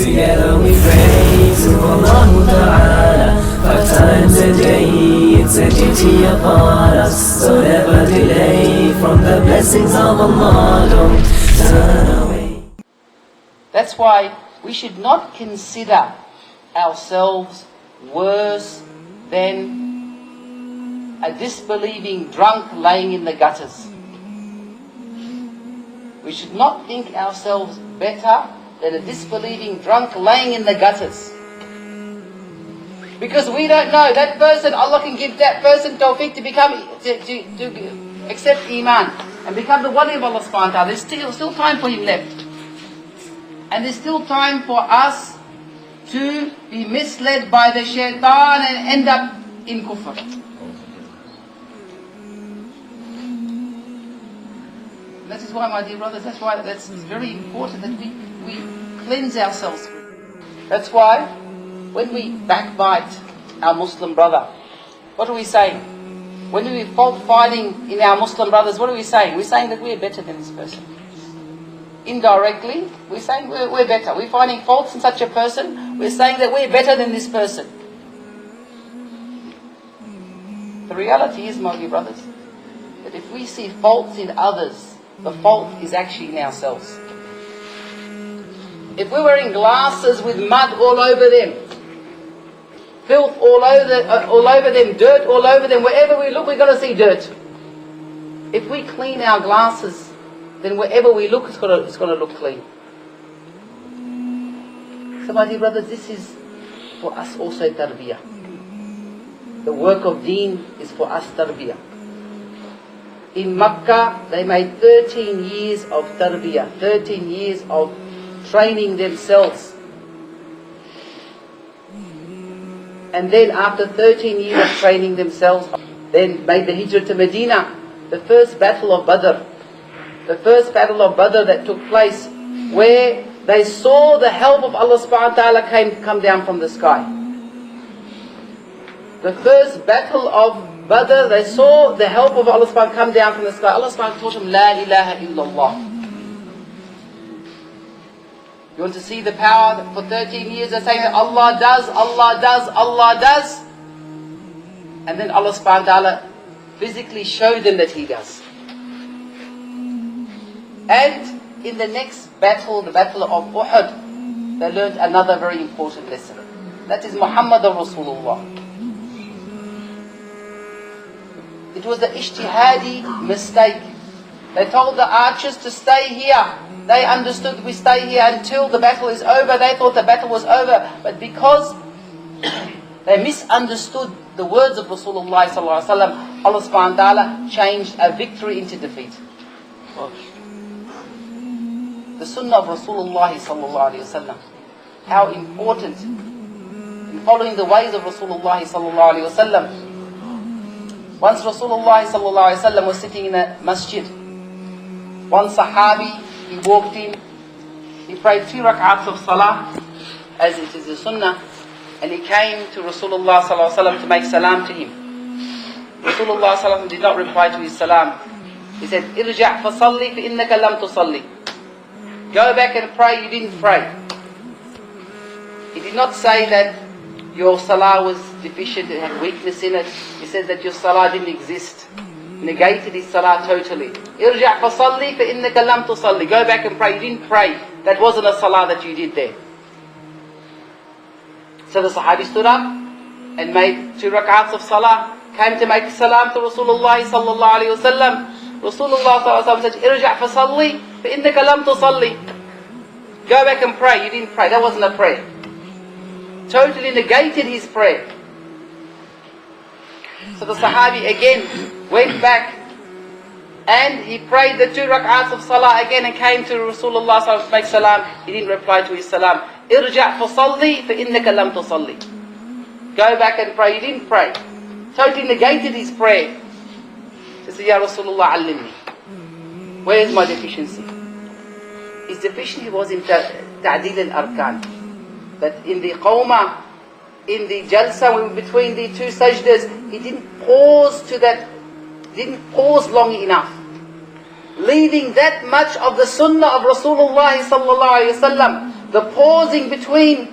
Together we pray to Allah Ta'ala 5 times a day. It's a duty upon us, so never delay from the blessings of Allah. Don't turn away. That's why we should not consider ourselves worse than a disbelieving drunk laying in the gutters. We should not think ourselves better than a disbelieving drunk laying in the gutters. Because we don't know, that person, Allah can give that person tawfiq to accept Iman and become the wali of Allah subhanahu wa ta'ala. There's still time for him left. And there's still time for us to be misled by the shaitan and end up in kufr. That is why, my dear brothers, that's very important that we cleanse ourselves. That's why when we backbite our Muslim brother, what are we saying? When we fault finding in our Muslim brothers, what are we saying? We're saying that we're better than this person. Indirectly, we're saying we're better. We're finding faults in such a person, we're saying that we're better than this person. The reality is, my dear brothers, that if we see faults in others, the fault is actually in ourselves. If we're wearing glasses with mud all over them, filth all over them, dirt all over them, wherever we look we're going to see dirt. If we clean our glasses, then wherever we look it's going to look clean. So my dear brothers, this is for us also tarbiyah. The work of deen is for us tarbiyah. In Makkah, they made 13 years of tarbiyah, 13 years of training themselves. And then after 13 years of training themselves, then made the hijrah to Medina. The first battle of Badr. The first battle of Badr that took place, where they saw the help of Allah subhanahu wa ta'ala come down from the sky. The first battle of Badr, they saw the help of Allah subhanahu wa ta'ala come down from the sky. Allah subhanahu wa ta'ala taught them, La ilaha illallah. You want to see the power? For 13 years they're saying that Allah does, Allah does, Allah does. And then Allah subhanahu wa ta'ala physically showed them that He does. And in the next battle, the battle of Uhud, they learned another very important lesson. That is Muhammadur Rasulullah. It was the ijtihadi mistake. They told the archers to stay here. They understood we stay here until the battle is over. They thought the battle was over. But because they misunderstood the words of Rasulullah sallallahu alaihi wasallam, Allah subhanahu wa ta'ala changed a victory into defeat. The sunnah of Rasulullah sallallahu alaihi wasallam. How important in following the ways of Rasulullah sallallahu alaihi wasallam. Once Rasulullah sallallahu alaihi wasallam was sitting in a masjid. One sahabi, he walked in, he prayed 2 rak'ats of salah, as it is the sunnah, and he came to Rasulullah sallallahu alaihi wasallam to make salam to him. Rasulullah sallallahu alaihi wasallam did not reply to his salam. He said, "Irja' fa salli fa innaka lam tusalli." Go back and pray, you didn't pray. He did not say that your salah was deficient, it had weakness in it. He said that your salah didn't exist. Negated his salah totally. Irja' fa salli fa innaka lam tusalli. Go back and pray, you didn't pray. That wasn't a salah that you did there. So the Sahabi stood up and made 2 rak'ats of salah, came to make salam to Rasulullah sallallahu alaihi wasallam. Rasulullah sallallahu alaihi wasallam said, "Irja' fa salli fa innaka lam tusalli." Go back and pray. You didn't pray. That wasn't a prayer. Totally negated his prayer. So the Sahabi again went back and he prayed the 2 rak'ats of salah again and came to Rasulullah sallallahu alaihi wasallam to make salam. He didn't reply to his salam. Irja' fa salli fa innaka lam tusalli. Go back and pray. You didn't pray. Totally negated his prayer. He said, "Ya Rasulullah, allimni. Where is my deficiency?" His deficiency was in ta'dil al-arkan. That in the qawmah, in the jalsa, between the 2 sajdas, he didn't pause long enough. Leaving that much of the sunnah of Rasulullah sallallahu alaihi wasallam. The pausing between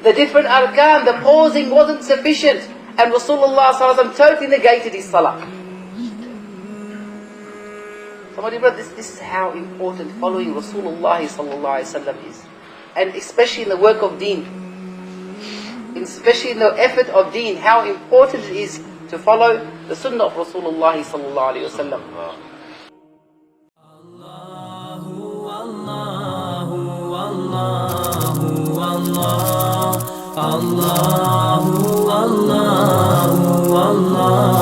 the different arkan, the pausing wasn't sufficient, and Rasulullah ﷺ totally negated his salah. Somebody, brother, this is how important following Rasulullah ﷺ is. And especially in the work of deen, especially in the effort of deen, how important it is to follow the sunnah of Rasulullah ﷺ. Allah, Allah, Allah, Allah.